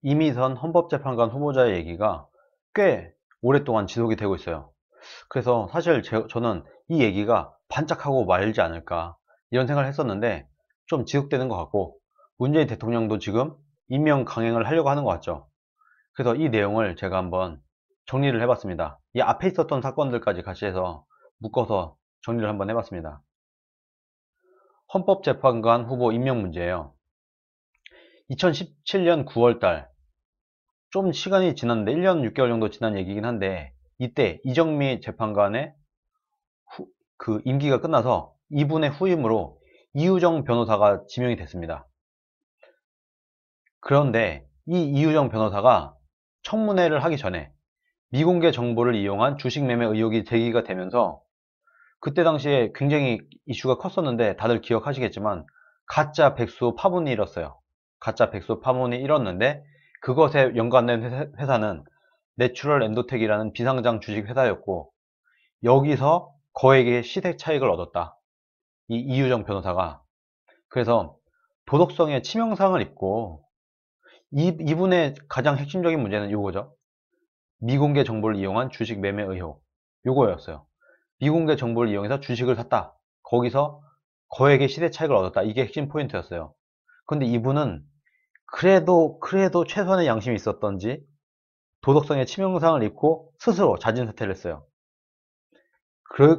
이미선 헌법재판관 후보자의 얘기가 꽤 오랫동안 지속이 되고 있어요. 그래서 사실 저는 이 얘기가 반짝하고 말지 않을까 이런 생각을 했었는데 좀 지속되는 것 같고, 문재인 대통령도 지금 임명 강행을 하려고 하는 것 같죠. 그래서 이 내용을 제가 한번 정리를 해봤습니다. 이 앞에 있었던 사건들까지 같이 해서 묶어서 정리를 한번 해봤습니다. 헌법재판관 후보 임명 문제예요. 2017년 9월달, 좀 시간이 지났는데 1년 6개월 정도 지난 얘기긴 한데, 이때 이정미 재판관의 그 임기가 끝나서 이분의 후임으로 이유정 변호사가 지명이 됐습니다. 그런데 이 이유정 변호사가 청문회를 하기 전에 미공개 정보를 이용한 주식 매매 의혹이 제기가 되면서, 그때 당시에 굉장히 이슈가 컸었는데 다들 기억하시겠지만 가짜 백수 파문이 일었어요. 가짜 백수 파문이 일었는데, 그것에 연관된 회사는 내추럴 엔도텍이라는 비상장 주식 회사였고, 여기서 거액의 시세 차익을 얻었다, 이 이유정 변호사가. 그래서 도덕성에 치명상을 입고, 이분의 가장 핵심적인 문제는 이거죠. 미공개 정보를 이용한 주식 매매 의혹, 요거였어요. 미공개 정보를 이용해서 주식을 샀다, 거기서 거액의 시세 차익을 얻었다, 이게 핵심 포인트였어요. 근데 이분은 그래도 최소한의 양심이 있었던지 도덕성에 치명상을 입고 스스로 자진 사퇴를 했어요.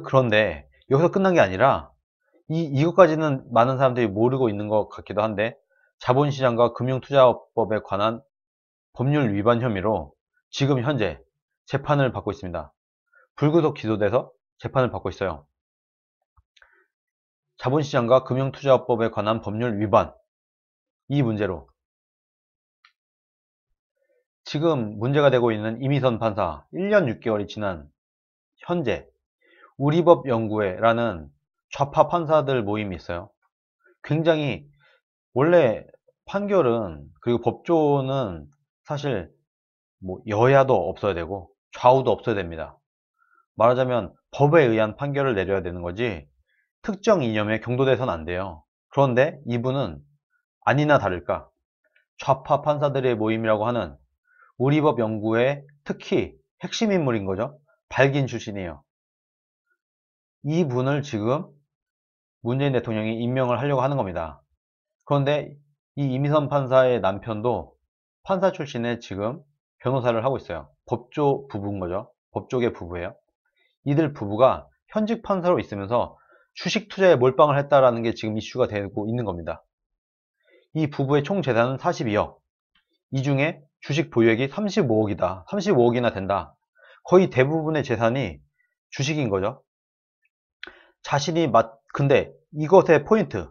그런데 여기서 끝난 게 아니라, 이것까지는 많은 사람들이 모르고 있는 것 같기도 한데, 자본시장과 금융투자법에 관한 법률 위반 혐의로 지금 현재 재판을 받고 있습니다. 불구속 기소돼서 재판을 받고 있어요. 자본시장과 금융투자법에 관한 법률 위반, 이 문제로 지금 문제가 되고 있는 이미선 판사, 1년 6개월이 지난 현재 우리법연구회라는 좌파 판사들 모임이 있어요. 굉장히, 원래 판결은, 그리고 법조는 사실 뭐 여야도 없어야 되고 좌우도 없어야 됩니다. 말하자면 법에 의한 판결을 내려야 되는 거지 특정 이념에 경도돼서는 안 돼요. 그런데 이분은 아니나 다를까 좌파 판사들의 모임이라고 하는 우리법연구회 특히 핵심 인물인 거죠. 발긴 출신이에요. 이분을 지금 문재인 대통령이 임명을 하려고 하는 겁니다. 그런데 이 이미선 판사의 남편도 판사 출신의 지금 변호사를 하고 있어요. 법조 부부인 거죠. 법조계 부부예요. 이들 부부가 현직 판사로 있으면서 주식 투자에 몰빵을 했다라는 게 지금 이슈가 되고 있는 겁니다. 이 부부의 총 재산은 42억. 이 중에 주식 보유액이 35억이다. 35억이나 된다. 거의 대부분의 재산이 주식인 거죠. 근데 이것의 포인트,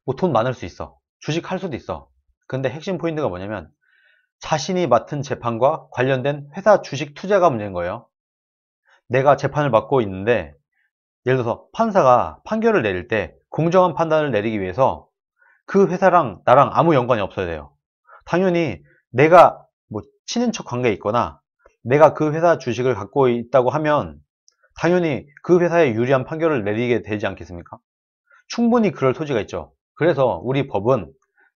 뭐 돈 많을 수 있어. 주식 할 수도 있어. 근데 핵심 포인트가 뭐냐면, 자신이 맡은 재판과 관련된 회사 주식 투자가 문제인 거예요. 내가 재판을 맡고 있는데, 예를 들어서 판사가 판결을 내릴 때 공정한 판단을 내리기 위해서 그 회사랑 나랑 아무 연관이 없어야 돼요. 당연히 내가 뭐 친인척 관계에 있거나 내가 그 회사 주식을 갖고 있다고 하면 당연히 그 회사에 유리한 판결을 내리게 되지 않겠습니까? 충분히 그럴 소지가 있죠. 그래서 우리 법은,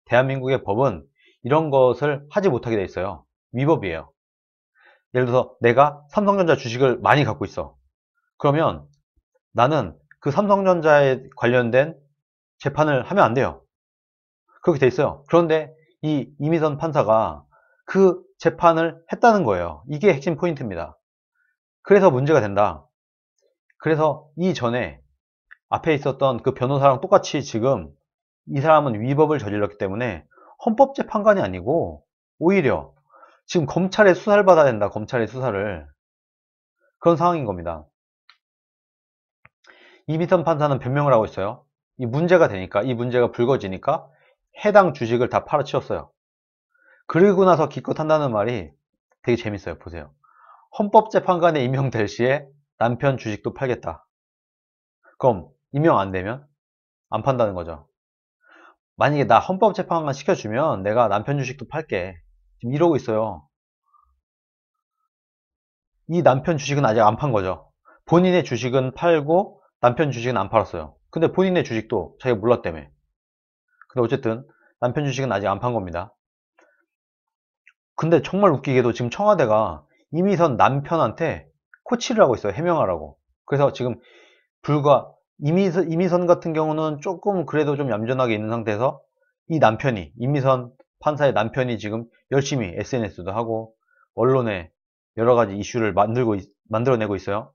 대한민국의 법은 이런 것을 하지 못하게 돼 있어요. 위법이에요. 예를 들어서 내가 삼성전자 주식을 많이 갖고 있어. 그러면 나는 그 삼성전자에 관련된 재판을 하면 안 돼요. 그렇게 돼 있어요. 그런데 이 이미선 판사가 그 재판을 했다는 거예요. 이게 핵심 포인트입니다. 그래서 문제가 된다. 그래서 이전에 앞에 있었던 그 변호사랑 똑같이 지금 이 사람은 위법을 저질렀기 때문에 헌법재판관이 아니고 오히려 지금 검찰의 수사를 받아야 된다. 검찰의 수사를. 그런 상황인 겁니다. 이미선 판사는 변명을 하고 있어요. 이 문제가 되니까, 이 문제가 불거지니까 해당 주식을 다 팔아치웠어요. 그리고 나서 기껏 한다는 말이 되게 재밌어요. 보세요. 헌법재판관에 임명될 시에 남편 주식도 팔겠다. 그럼 임명 안 되면 안 판다는 거죠. 만약에 나 헌법재판관 시켜주면 내가 남편 주식도 팔게, 지금 이러고 있어요. 이 남편 주식은 아직 안 판 거죠. 본인의 주식은 팔고 남편 주식은 안 팔았어요. 근데 본인의 주식도 자기가 몰랐다며. 근데 어쨌든 남편 주식은 아직 안 판 겁니다. 근데 정말 웃기게도 지금 청와대가 이미선 남편한테 코치를 하고 있어요. 해명하라고. 그래서 지금 불과 이미선 같은 경우는 조금 그래도 좀 얌전하게 있는 상태에서 이 남편이, 이미선 판사의 남편이 지금 열심히 SNS도 하고 언론에 여러 가지 이슈를 만들어내고 있어요.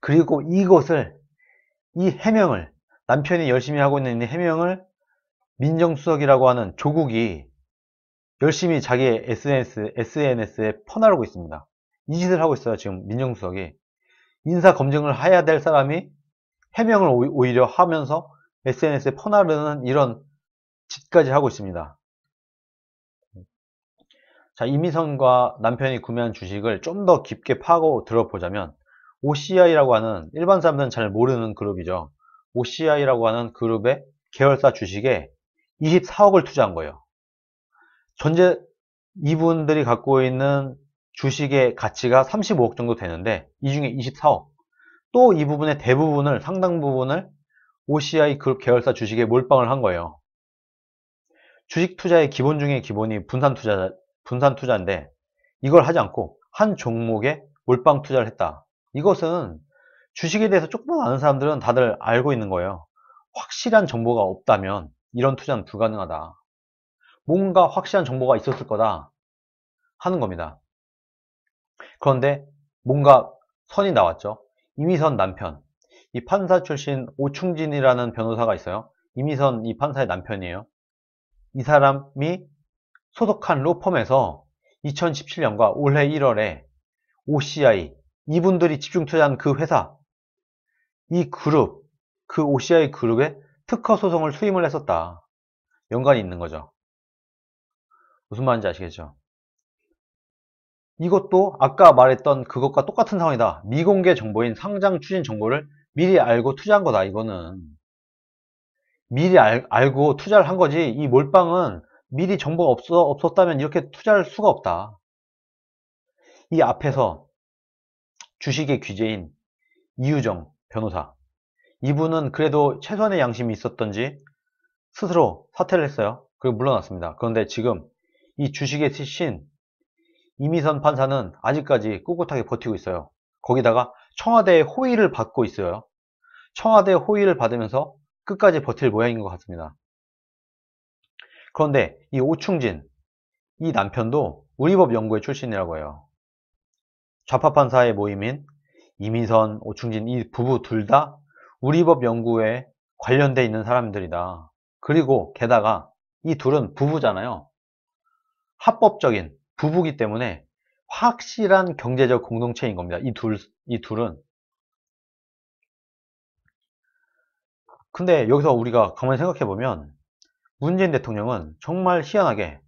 그리고 이 해명을, 남편이 열심히 하고 있는 이 해명을 민정수석이라고 하는 조국이 열심히 자기의 SNS에 퍼나르고 있습니다. 이 짓을 하고 있어요. 지금 민정수석이. 인사검증을 해야 될 사람이 해명을 오히려 하면서 SNS에 퍼나르는 이런 짓까지 하고 있습니다. 자, 이미선과 남편이 구매한 주식을 좀 더 깊게 파고 들어보자면 OCI라고 하는, 일반 사람들은 잘 모르는 그룹이죠. OCI라고 하는 그룹의 계열사 주식에 24억을 투자한 거예요. 전체 이분들이 갖고 있는 주식의 가치가 35억 정도 되는데 이 중에 24억, 또 이 부분의 대부분을, 상당 부분을 OCI 그룹 계열사 주식에 몰빵을 한 거예요. 주식 투자의 기본 중에 기본이 분산 투자인데 이걸 하지 않고 한 종목에 몰빵 투자를 했다. 이것은 주식에 대해서 조금만 아는 사람들은 다들 알고 있는 거예요. 확실한 정보가 없다면 이런 투자는 불가능하다. 뭔가 확실한 정보가 있었을 거다 하는 겁니다. 그런데 뭔가 선이 나왔죠. 이미선 남편, 이 판사 출신 오충진이라는 변호사가 있어요. 이미선 이 판사의 남편이에요. 이 사람이 소속한 로펌에서 2017년과 올해 1월에 OCI, 이분들이 집중 투자한 그 회사, 이 그룹, 그 OCI 그룹에 특허 소송을 수임을 했었다. 연관이 있는 거죠. 무슨 말인지 아시겠죠? 이것도 아까 말했던 그것과 똑같은 상황이다. 미공개 정보인 상장 추진 정보를 미리 알고 투자한 거다. 이거는 미리 알고 투자를 한 거지. 이 몰빵은 미리 정보가 없었다면 이렇게 투자할 수가 없다. 이 앞에서 주식의 귀재인 이유정 변호사, 이분은 그래도 최소한의 양심이 있었던지 스스로 사퇴를 했어요. 그리고 물러났습니다. 그런데 지금 이 주식의 신 이미선 판사는 아직까지 꿋꿋하게 버티고 있어요. 거기다가 청와대의 호의를 받고 있어요. 청와대의 호의를 받으면서 끝까지 버틸 모양인 것 같습니다. 그런데 이 오충진, 이 남편도 우리법 연구회 출신이라고 해요. 좌파 판사의 모임인 이미선, 오충진 이 부부 둘 다 우리법 연구회에 관련돼 있는 사람들이다. 그리고 게다가 이 둘은 부부잖아요. 합법적인 부부기 때문에 확실한 경제적 공동체인 겁니다. 이 둘은. 근데 여기서 우리가 가만히 생각해 보면 문재인 대통령은 정말 희한하게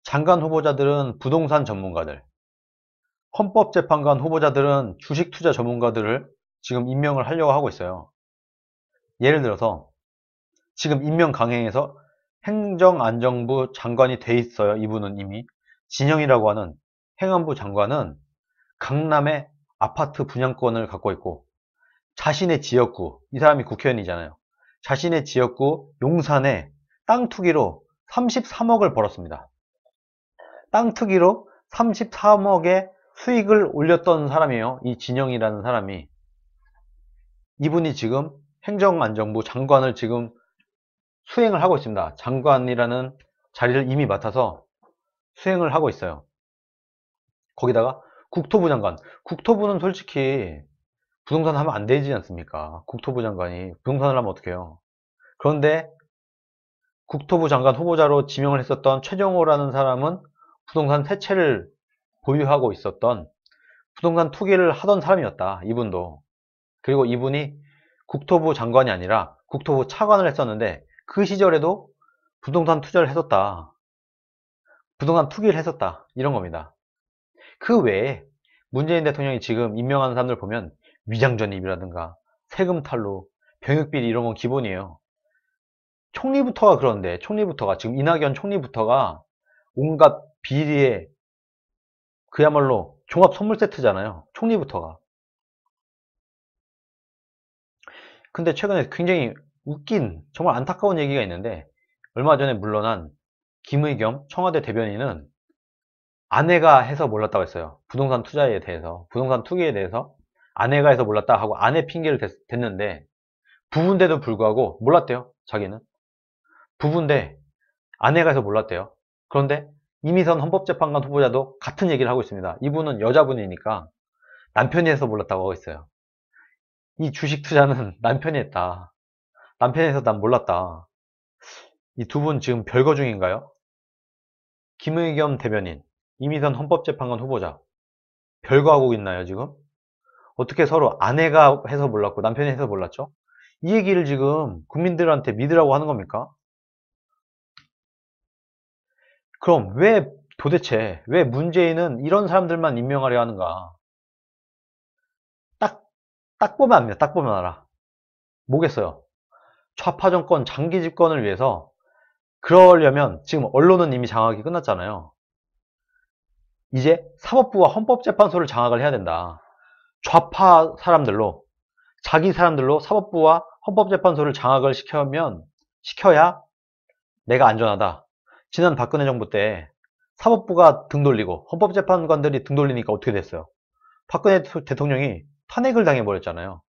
장관 후보자들은 부동산 전문가들, 헌법재판관 후보자들은 주식 투자 전문가들을 지금 임명을 하려고 하고 있어요. 예를 들어서 지금 임명 강행해서 행정안전부 장관이 돼 있어요. 이분은 이미 진영이라고 하는 행안부 장관은 강남에 아파트 분양권을 갖고 있고 자신의 지역구, 이 사람이 국회의원이잖아요. 자신의 지역구 용산에 땅 투기로 33억을 벌었습니다. 땅 투기로 33억의 수익을 올렸던 사람이에요. 이 진영이라는 사람이. 이분이 지금 행정안전부 장관을 지금 수행을 하고 있습니다. 장관이라는 자리를 이미 맡아서 수행을 하고 있어요. 거기다가 국토부 장관. 국토부는 솔직히 부동산 하면 안 되지 않습니까? 국토부 장관이 부동산을 하면 어떡해요? 그런데 국토부 장관 후보자로 지명을 했었던 최정호라는 사람은 부동산 세 채를 보유하고 있었던 부동산 투기를 하던 사람이었다. 이분도. 그리고 이분이 국토부 장관이 아니라 국토부 차관을 했었는데 그 시절에도 부동산 투자를 했었다. 부동산 투기를 했었다. 이런 겁니다. 그 외에 문재인 대통령이 지금 임명하는 사람들 보면 위장전입이라든가 세금 탈루, 병역비리 이런 건 기본이에요. 총리부터가 그런데 총리부터가 지금 이낙연 총리부터가 온갖 비리에 그야말로 종합 선물 세트잖아요. 총리부터가. 근데 최근에 굉장히 웃긴 정말 안타까운 얘기가 있는데 얼마 전에 물러난 김의겸 청와대 대변인은 아내가 해서 몰랐다고 했어요. 부동산 투자에 대해서, 부동산 투기에 대해서 아내가 해서 몰랐다 하고 아내 핑계를 댔는데, 부부인데도 불구하고 몰랐대요. 자기는 부부인데 아내가 해서 몰랐대요. 그런데 이미선 헌법재판관 후보자도 같은 얘기를 하고 있습니다. 이분은 여자분이니까 남편이 해서 몰랐다고 하고 있어요. 이 주식 투자는 남편이 했다. 남편이 해서 난 몰랐다. 이 두 분 지금 별거 중인가요? 김의겸 대변인, 이미선 헌법재판관 후보자, 별거 하고 있나요, 지금? 어떻게 서로 아내가 해서 몰랐고 남편이 해서 몰랐죠? 이 얘기를 지금 국민들한테 믿으라고 하는 겁니까? 그럼 도대체 왜 문재인은 이런 사람들만 임명하려 하는가? 딱, 딱 보면 압니다. 딱 보면 알아. 뭐겠어요? 좌파 정권 장기 집권을 위해서 그러려면 지금 언론은 이미 장악이 끝났잖아요. 이제 사법부와 헌법재판소를 장악을 해야 된다. 좌파 사람들로, 자기 사람들로 사법부와 헌법재판소를 장악을 시켜야 내가 안전하다. 지난 박근혜 정부 때 사법부가 등 돌리고 헌법재판관들이 등 돌리니까 어떻게 됐어요? 박근혜 대통령이 탄핵을 당해버렸잖아요.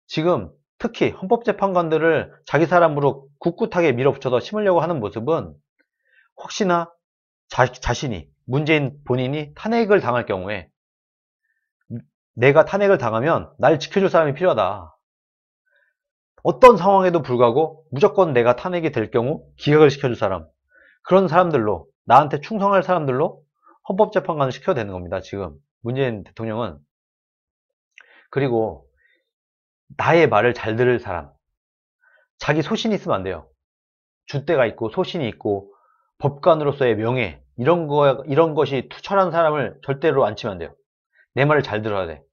지금 특히 헌법재판관들을 자기 사람으로 굳굳하게 밀어붙여서 심으려고 하는 모습은 혹시나 자신이, 문재인 본인이 탄핵을 당할 경우에 내가 탄핵을 당하면 날 지켜줄 사람이 필요하다. 어떤 상황에도 불구하고 무조건 내가 탄핵이 될 경우 기각을 시켜줄 사람, 그런 사람들로, 나한테 충성할 사람들로 헌법재판관을 시켜야 되는 겁니다. 지금 문재인 대통령은. 그리고 나의 말을 잘 들을 사람, 자기 소신이 있으면 안 돼요. 줏대가 있고 소신이 있고 법관으로서의 명예, 이런 것이 투철한 사람을 절대로 안 치면 안 돼요. 내 말을 잘 들어야 돼.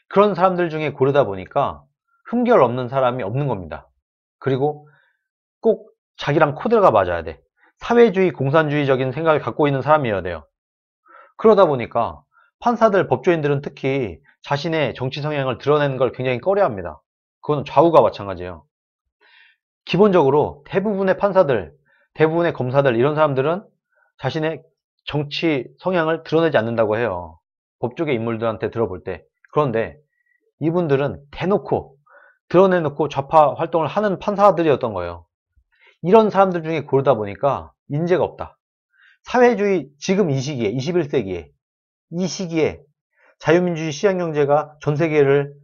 그런 사람들 중에 고르다 보니까 흠결 없는 사람이 없는 겁니다. 그리고 꼭 자기랑 코드가 맞아야 돼. 사회주의, 공산주의적인 생각을 갖고 있는 사람이어야 돼요. 그러다 보니까 판사들, 법조인들은 특히 자신의 정치 성향을 드러내는 걸 굉장히 꺼려합니다. 그건 좌우가 마찬가지예요. 기본적으로 대부분의 판사들, 대부분의 검사들, 이런 사람들은 자신의 정치 성향을 드러내지 않는다고 해요. 법조계 인물들한테 들어볼 때. 그런데 이분들은 대놓고 드러내놓고 좌파 활동을 하는 판사들이었던 거예요. 이런 사람들 중에 고르다 보니까 인재가 없다. 사회주의, 지금 이 시기에, 21세기에, 이 시기에 자유민주주의 시장경제가 전 세계를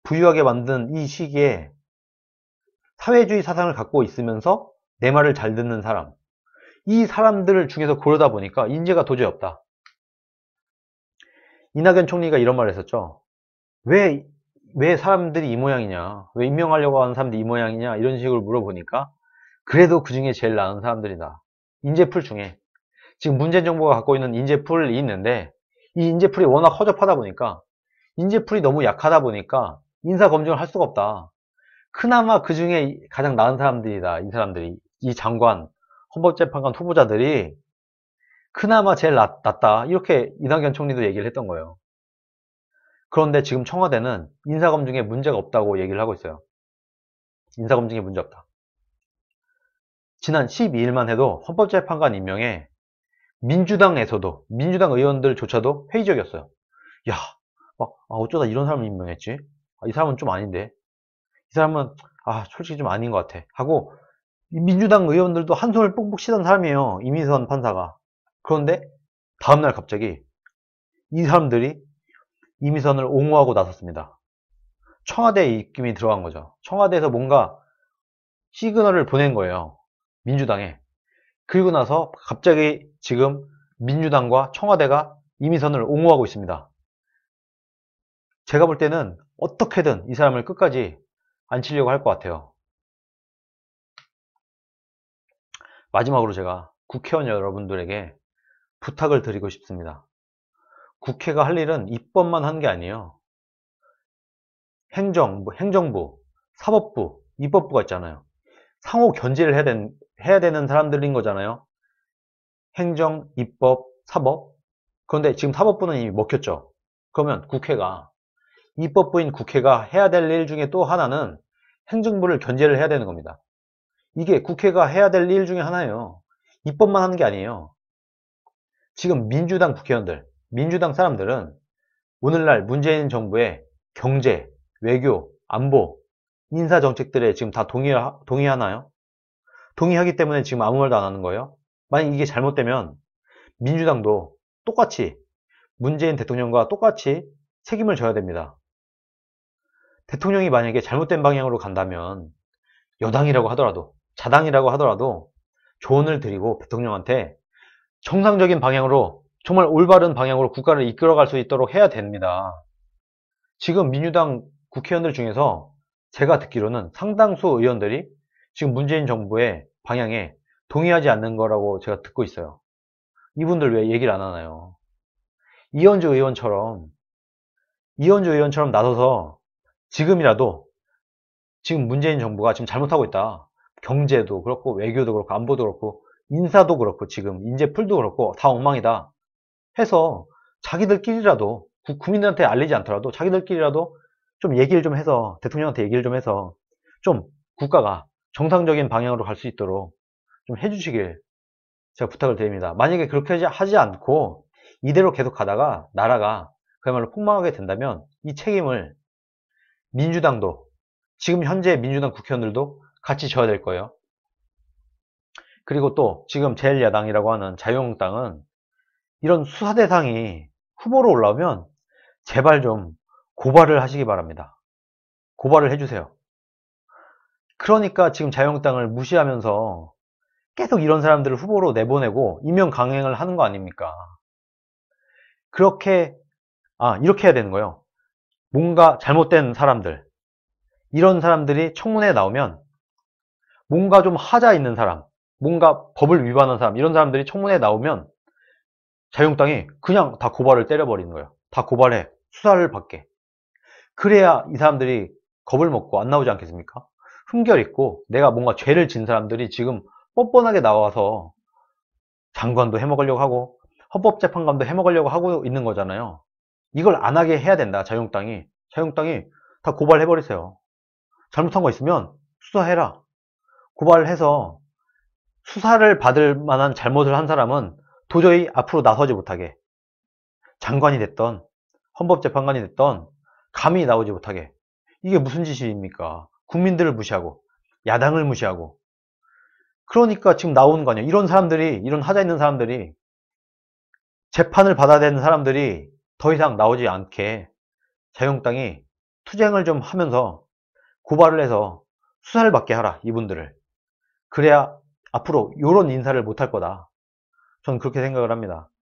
부유하게 만든 이 시기에 사회주의 사상을 갖고 있으면서 내 말을 잘 듣는 사람, 이 사람들 중에서 고르다 보니까 인재가 도저히 없다. 이낙연 총리가 이런 말을 했었죠. 왜 사람들이 이 모양이냐, 왜 임명하려고 하는 사람들이 이 모양이냐, 이런 식으로 물어보니까 그래도 그 중에 제일 나은 사람들이다. 인재풀 중에. 지금 문재인 정부가 갖고 있는 인재풀이 있는데 이 인재풀이 워낙 허접하다 보니까, 인재풀이 너무 약하다 보니까 인사검증을 할 수가 없다. 그나마 그 중에 가장 나은 사람들이다. 이 사람들이, 이 장관, 헌법재판관 후보자들이 그나마 제일 낫다. 이렇게 이낙연 총리도 얘기를 했던 거예요. 그런데 지금 청와대는 인사검증에 문제가 없다고 얘기를 하고 있어요. 인사검증에 문제 없다. 지난 12일만 해도 헌법재판관 임명에 민주당에서도, 민주당 의원들조차도 회의적이었어요. 야, 어쩌다 이런 사람을 임명했지? 이 사람은 좀 아닌데. 이 사람은, 솔직히 좀 아닌 것 같아. 하고, 민주당 의원들도 한숨을 뽁뽁 쉬던 사람이에요. 이미선 판사가. 그런데, 다음날 갑자기, 이 사람들이 이미선을 옹호하고 나섰습니다. 청와대에 입김이 들어간 거죠. 청와대에서 뭔가 시그널을 보낸 거예요. 민주당에. 그리고 나서 갑자기 지금 민주당과 청와대가 이미선을 옹호하고 있습니다. 제가 볼 때는 어떻게든 이 사람을 끝까지 앉히려고 할 것 같아요. 마지막으로 제가 국회의원 여러분들에게 부탁을 드리고 싶습니다. 국회가 할 일은 입법만 하는 게 아니에요. 행정부, 사법부, 입법부가 있잖아요. 상호 견제를 해야 되는 사람들인 거잖아요. 행정, 입법, 사법. 그런데 지금 사법부는 이미 먹혔죠. 그러면 입법부인 국회가 해야 될 일 중에 또 하나는 행정부를 견제를 해야 되는 겁니다. 이게 국회가 해야 될 일 중에 하나예요. 입법만 하는 게 아니에요. 지금 민주당 국회의원들, 민주당 사람들은 오늘날 문재인 정부의 경제, 외교, 안보, 인사 정책들에 지금 다 동의하나요? 동의하기 때문에 지금 아무 말도 안 하는 거예요. 만약 이게 잘못되면 민주당도 똑같이 문재인 대통령과 똑같이 책임을 져야 됩니다. 대통령이 만약에 잘못된 방향으로 간다면 여당이라고 하더라도, 자당이라고 하더라도 조언을 드리고 대통령한테 정상적인 방향으로, 정말 올바른 방향으로 국가를 이끌어갈 수 있도록 해야 됩니다. 지금 민주당 국회의원들 중에서 제가 듣기로는 상당수 의원들이 지금 문재인 정부의 방향에 동의하지 않는 거라고 제가 듣고 있어요. 이분들 왜 얘기를 안 하나요? 이현주 의원처럼 나서서 지금이라도 지금 문재인 정부가 지금 잘못하고 있다. 경제도 그렇고 외교도 그렇고 안보도 그렇고 인사도 그렇고 지금 인재풀도 그렇고 다 엉망이다 해서 자기들끼리라도 국민들한테 알리지 않더라도 자기들끼리라도 좀 얘기를 좀 해서 대통령한테 얘기를 좀 해서 좀 국가가 정상적인 방향으로 갈 수 있도록 좀 해주시길 제가 부탁을 드립니다. 만약에 그렇게 하지 않고 이대로 계속 가다가 나라가 그야말로 폭망하게 된다면 이 책임을 민주당도, 지금 현재 민주당 국회의원들도 같이 져야 될 거예요. 그리고 또 지금 제1야당이라고 하는 자유한국당은 이런 수사 대상이 후보로 올라오면 제발 좀 고발을 하시기 바랍니다. 고발을 해주세요. 그러니까 지금 자유한국당을 무시하면서 계속 이런 사람들을 후보로 내보내고 임명 강행을 하는 거 아닙니까? 이렇게 해야 되는 거예요. 뭔가 잘못된 사람들, 이런 사람들이 청문회에 나오면 뭔가 좀 하자 있는 사람, 뭔가 법을 위반한 사람, 이런 사람들이 청문회에 나오면 자유한국당이 그냥 다 고발을 때려버리는 거예요. 다 고발해. 수사를 받게. 그래야 이 사람들이 겁을 먹고 안 나오지 않겠습니까? 흠결 있고 내가 뭔가 죄를 진 사람들이 지금 뻔뻔하게 나와서 장관도 해먹으려고 하고 헌법재판관도 해먹으려고 하고 있는 거잖아요. 이걸 안 하게 해야 된다. 자유한국당이 다 고발해버리세요. 잘못한 거 있으면 수사해라. 고발을 해서 수사를 받을 만한 잘못을 한 사람은 도저히 앞으로 나서지 못하게, 장관이 됐던 헌법재판관이 됐던 감히 나오지 못하게. 이게 무슨 짓입니까? 국민들을 무시하고 야당을 무시하고. 그러니까 지금 나오는 거 아니에요. 이런 사람들이, 이런 하자 있는 사람들이, 재판을 받아야 되는 사람들이 더 이상 나오지 않게 자유한국당이 투쟁을 좀 하면서 고발을 해서 수사를 받게 하라, 이분들을. 그래야 앞으로 이런 인사를 못할 거다. 저는 그렇게 생각을 합니다.